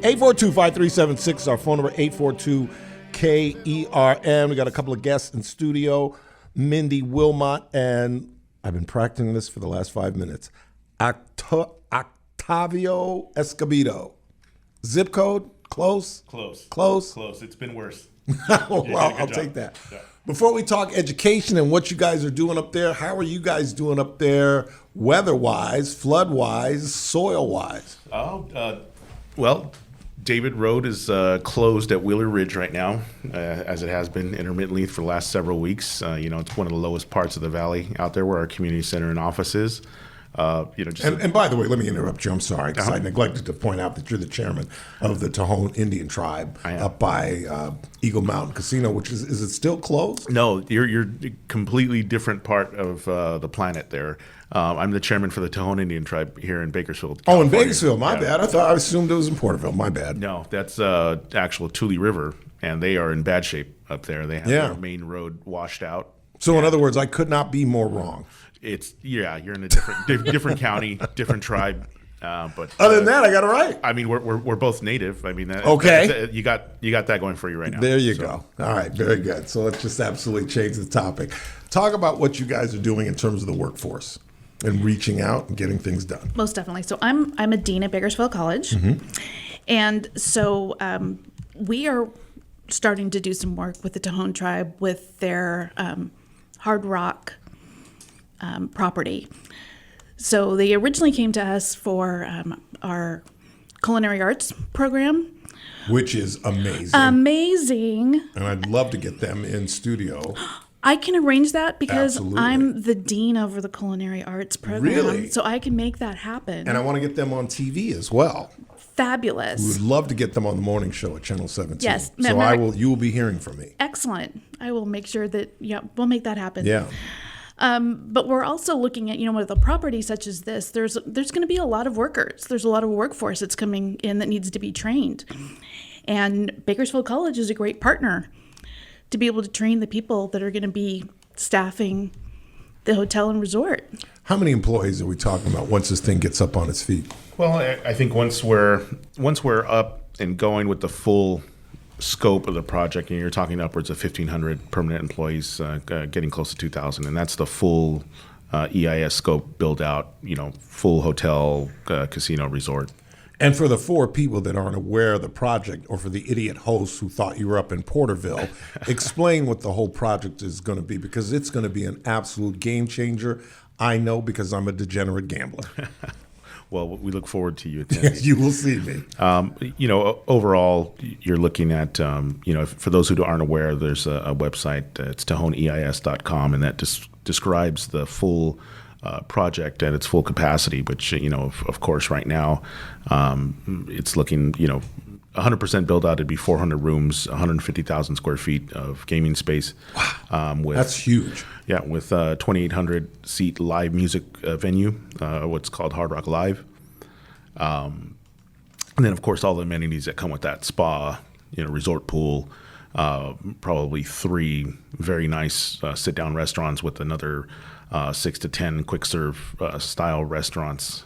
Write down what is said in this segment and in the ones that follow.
842-5376 is our phone number, 842-KERN. We got a couple of guests in studio, Mindy, Wilmot, and I've been practicing this for the last 5 minutes, Octavio Escobedo. Zip code? Close? Close. It's been worse. Well, I'll take that. Yeah. Before we talk education and what you guys are doing up there, how are you guys doing up there weather-wise, flood-wise, soil-wise? Well, David Road is closed at Wheeler Ridge right now, as it has been intermittently for the last several weeks. It's one of the lowest parts of the valley out there where our community center and office is. And by the way, let me interrupt you. I'm sorry, because I neglected to point out that you're the chairman of the Tejon Indian tribe up by Eagle Mountain Casino, which is it still closed? No, you're a completely different part of the planet there. I'm the chairman for the Tejon Indian tribe here in Bakersfield, California. Oh, in Bakersfield, my bad. I assumed it was in Porterville, my bad. No, that's actual Tule River, and they are in bad shape up there. They have their main road washed out. So in other words, I could not be more wrong. You're in a different county, different tribe. But other than that, I got it right. I mean, we're both native. I mean, okay, you got that going for you right now. There you go. All right, very good. So let's just absolutely change the topic. Talk about what you guys are doing in terms of the workforce and reaching out and getting things done. Most definitely. So I'm a dean at Bakersfield College, and so we are starting to do some work with the Tejon tribe with their hard rock property. So they originally came to us for our culinary arts program, which is amazing. Amazing. And I'd love to get them in studio. I can arrange that because Absolutely. I'm the dean over the culinary arts program. Really? So I can make that happen. And I want to get them on TV as well. Fabulous. We would love to get them on the morning show at Channel 17. Yes. So you will be hearing from me. Excellent. I will make sure that, we'll make that happen. Yeah. But we're also looking at, with a property such as this, there's going to be a lot of workers. There's a lot of workforce that's coming in that needs to be trained. And Bakersfield College is a great partner to be able to train the people that are going to be staffing the hotel and resort. How many employees are we talking about once this thing gets up on its feet? Well, I think once we're up and going with the full scope of the project, and you're talking upwards of 1,500 permanent employees, getting close to 2,000, and that's the full EIS scope build out, full hotel, casino, resort. And for the 4 people that aren't aware of the project, or for the idiot hosts who thought you were up in Porterville, explain what the whole project is going to be, because it's going to be an absolute game changer. I know, because I'm a degenerate gambler. Well, we look forward to you attending. You will see me. Overall, you're looking at, for those who aren't aware, there's a website. It's tejoneis.com, and that describes the full project at its full capacity, which, of course, right now, it's looking, 100% build out. It'd be 400 rooms, 150,000 square feet of gaming space. Wow, that's huge. Yeah, with 2,800 seat live music venue, what's called Hard Rock Live. And then, of course, all the amenities that come with that: spa, resort pool, probably 3 very nice sit-down restaurants with another 6 to 10 quick-serve style restaurants,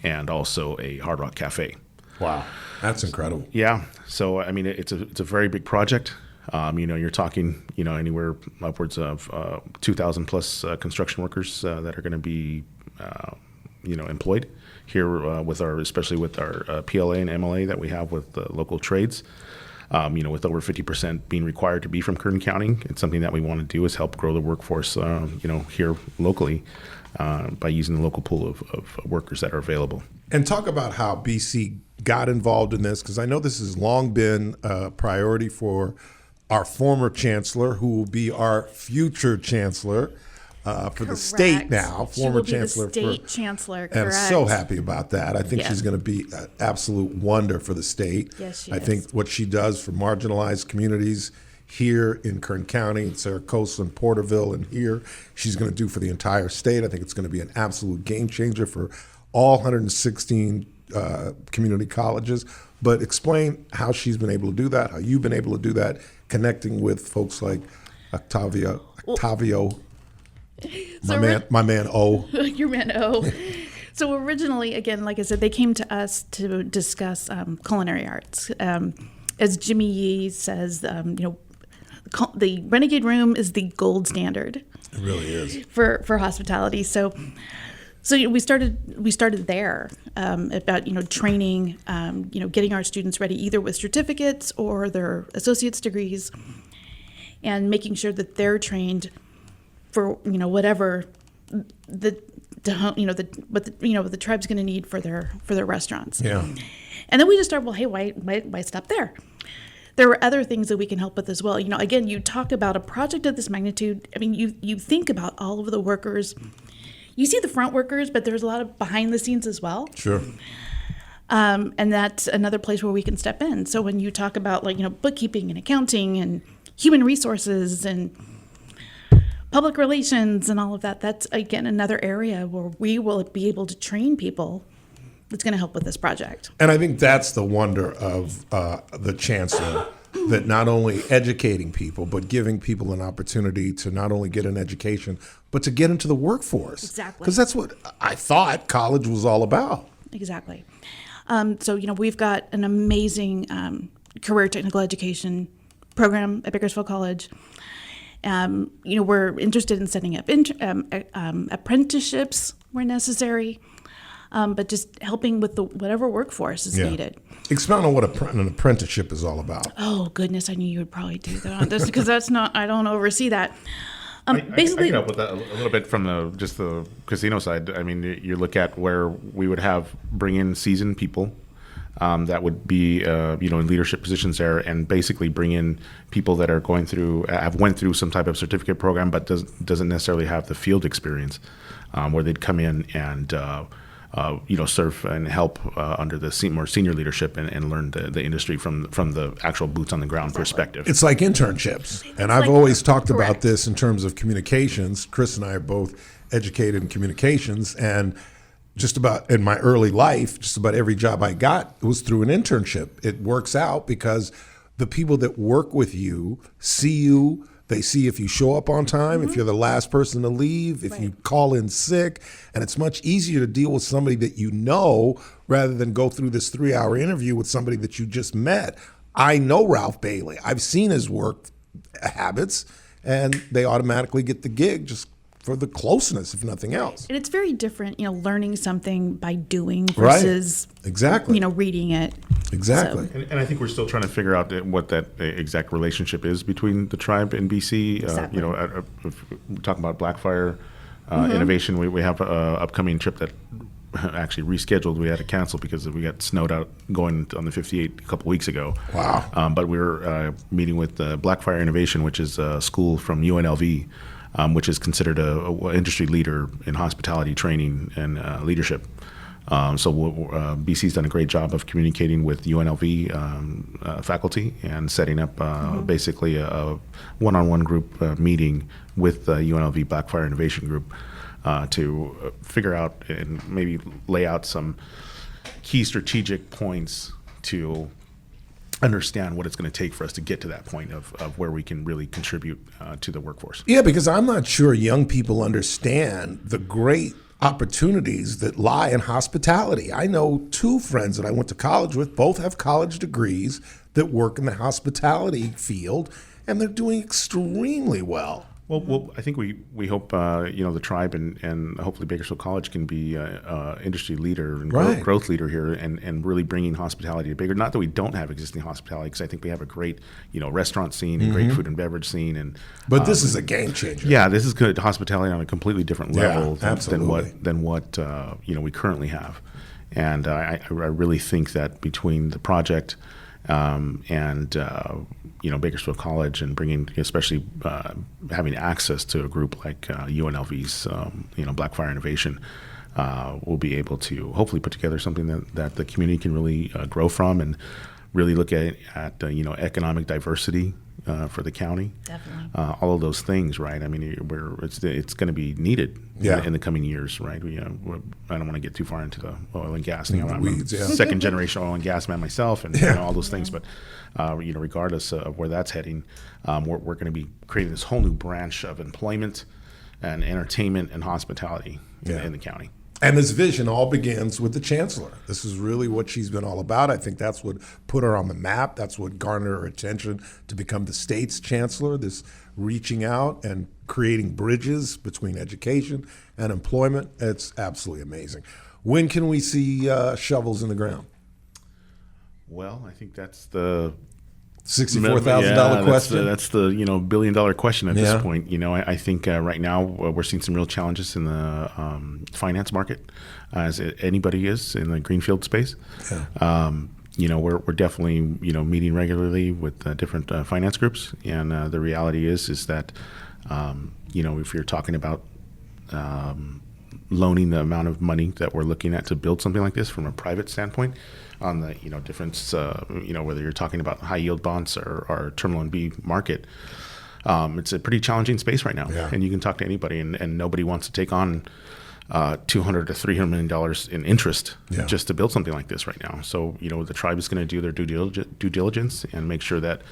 and also a Hard Rock Cafe. Wow, that's incredible. Yeah, so I mean, it's a very big project. You're talking, anywhere upwards of 2,000 plus construction workers that are going to be, employed here especially with our PLA and MLA that we have with the local trades. With over 50% being required to be from Kern County, it's something that we want to do is help grow the workforce, here locally by using the local pool of workers that are available. And talk about how BC got involved in this, because I know this has long been a priority for our former chancellor, who will be our future chancellor for the state now. Former chancellor. She will be the state chancellor, correct. And I'm so happy about that. I think she's going to be an absolute wonder for the state. Yes, she is. I think what she does for marginalized communities here in Kern County, in Saracosa and Porterville, and here, she's going to do for the entire state. I think it's going to be an absolute game changer for all 116 community colleges. But explain how she's been able to do that, how you've been able to do that, connecting with folks like Octavio, my man O. Your man O. So originally, again, like I said, they came to us to discuss culinary arts. As Jimmy Yee says, the Renegade Room is the gold standard. It really is. For hospitality. So we started there about training, getting our students ready either with certificates or their associate's degrees, and making sure that they're trained for whatever what the tribe's going to need for their restaurants. Yeah. And then we just started, well, hey, why stop there? There were other things that we can help with as well. Again, you talk about a project of this magnitude. I mean, you think about all of the workers. You see the front workers, but there's a lot of behind the scenes as well. Sure. And that's another place where we can step in. So when you talk about bookkeeping and accounting and human resources and public relations and all of that, that's again another area where we will be able to train people that's going to help with this project. And I think that's the wonder of the chancellor, that not only educating people, but giving people an opportunity to not only get an education, but to get into the workforce. Exactly. Because that's what I thought college was all about. Exactly. So we've got an amazing career technical education program at Bakersfield College. We're interested in setting up apprenticeships where necessary. But just helping with whatever workforce is needed. Expound on what an apprenticeship is all about. Oh, goodness, I knew you would probably do that on this because I don't oversee that. Basically, I can help with that a little bit from the casino side. I mean, you look at where we would bring in seasoned people that would be in leadership positions there, and basically bring in people that are went through some type of certificate program, but doesn't necessarily have the field experience, where they'd come in and serve and help under the more senior leadership and learn the industry from the actual boots on the ground perspective. It's like internships. And I've always talked about this in terms of communications. Chris and I are both educated in communications, and just about in my early life, just about every job I got was through an internship. It works out because the people that work with you see you. They see if you show up on time, if you're the last person to leave, if you call in sick, and it's much easier to deal with somebody that you know rather than go through this 3-hour interview with somebody that you just met. I know Ralph Bailey. I've seen his work habits, and they automatically get the gig just for the closeness, if nothing else. And it's very different, learning something by doing versus exactly reading it. Exactly. So. And I think we're still trying to figure out what that exact relationship is between the tribe and BC. Exactly. If we're talking about Blackfire innovation, we have an upcoming trip that actually rescheduled. We had to cancel because we got snowed out going on the 58 a couple weeks ago. Wow. But we were meeting with Blackfire Innovation, which is a school from UNLV, which is considered a industry leader in hospitality training and leadership. So BC's done a great job of communicating with UNLV faculty and setting up basically a one-on-one group meeting with the UNLV Blackfire Innovation Group to figure out and maybe lay out some key strategic points to understand what it's going to take for us to get to that point of where we can really contribute to the workforce. Yeah, because I'm not sure young people understand the great opportunities that lie in hospitality. I know 2 friends that I went to college with, both have college degrees that work in the hospitality field, and they're doing extremely well. Well, I think we hope the tribe and hopefully Bakersfield College can be an industry leader and growth leader here, and really bringing hospitality to Baker. Not that we don't have existing hospitality, because I think we have a great restaurant scene, and great food and beverage scene, but this is a game changer. Yeah, this is good hospitality on a completely different level than what we currently have, and I really think that between the project and Bakersfield College and bringing, especially having access to a group like UNLV's, Blackfire Innovation, we'll be able to hopefully put together something that the community can really grow from, and really look at economic diversity for the county. Definitely. All of those things, right? I mean, it's going to be needed in the coming years, right? I don't want to get too far into the oil and gas thing. I'm a second generation oil and gas man myself, and all those things. But regardless of where that's heading, we're going to be creating this whole new branch of employment and entertainment and hospitality in the county. And this vision all begins with the chancellor. This is really what she's been all about. I think that's what put her on the map. That's what garnered her attention to become the state's chancellor, this reaching out and creating bridges between education and employment. It's absolutely amazing. When can we see shovels in the ground? Well, I think that's the $64,000 question. That's the $1 billion question at Yeah. this point. I think right now we're seeing some real challenges in the finance market, as anybody is in the greenfield space. Yeah. We're definitely meeting regularly with different finance groups, and the reality is that if you're talking about loaning the amount of money that we're looking at to build something like this from a private standpoint, on the difference, whether you're talking about high yield bonds or term loan B market, it's a pretty challenging space right now. Yeah. And you can talk to anybody, and nobody wants to take on $200 to $300 million in interest just to build something like this right now. So the tribe is going to do their due diligence and make sure that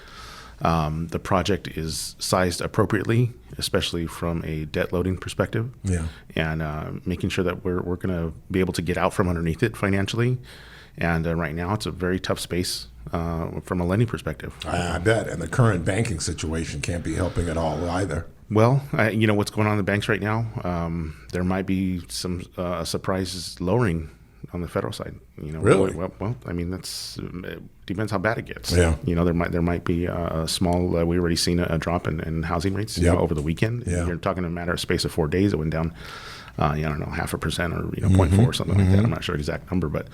the project is sized appropriately, especially from a debt loading perspective. Yeah. And making sure that we're going to be able to get out from underneath it financially. And right now, it's a very tough space from a lending perspective. I bet. And the current banking situation can't be helping at all either. Well, what's going on in the banks right now, there might be some surprises lowering on the federal side. Really? Well, I mean, it depends how bad it gets. Yeah. There might be a small. We already seen a drop in housing rates over the weekend. Yeah. You're talking a matter of space of 4 days. It went down, 0.5% or 0.4 or something like that. I'm not sure the exact number, but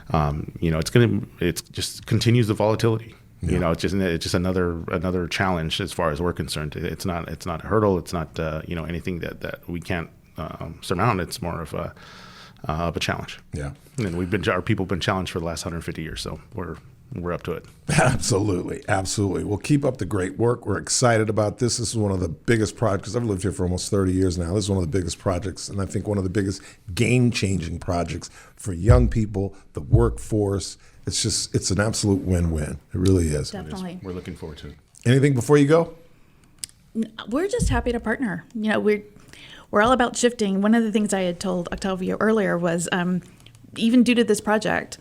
it just continues the volatility. Yeah. It's just another challenge as far as we're concerned. It's not a hurdle. It's not anything that we can't surmount. It's more of a challenge. Yeah. And our people have been challenged for the last 150 years, so we're up to it. Absolutely. Absolutely. Well, keep up the great work. We're excited about this. This is one of the biggest projects. I've lived here for almost 30 years now. This is one of the biggest projects, and I think one of the biggest game-changing projects for young people, the workforce. It's an absolute win-win. It really is. Definitely. We're looking forward to it. Anything before you go? We're just happy to partner. We're all about shifting. One of the things I had told Octavio earlier was even due to this project,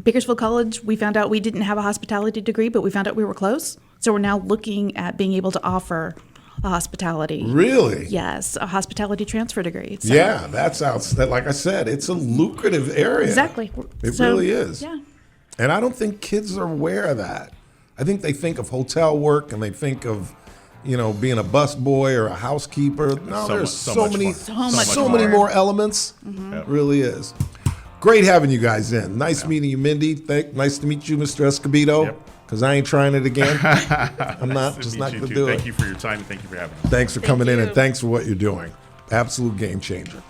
Bakersfield College, we found out we didn't have a hospitality degree, but we found out we were close. So we're now looking at being able to offer a hospitality. Really? Yes, a hospitality transfer degree. So, Yeah, like I said, it's a lucrative area. exactly. It really is. Yeah. And I don't think kids are aware of that. I think they think of hotel work and they think of, being a busboy or a housekeeper. No, there's so many more elements. It really is. Great having you guys in. Nice meeting you, Mindy. Nice to meet you, Mr. Escobedo. Yep. Because I ain't trying it again. I'm not Nice to going meet to you, do too. it. Thank you for your time, and thank you for having us. Thanks for coming in, you. and thanks for what you're doing. Absolute game changer.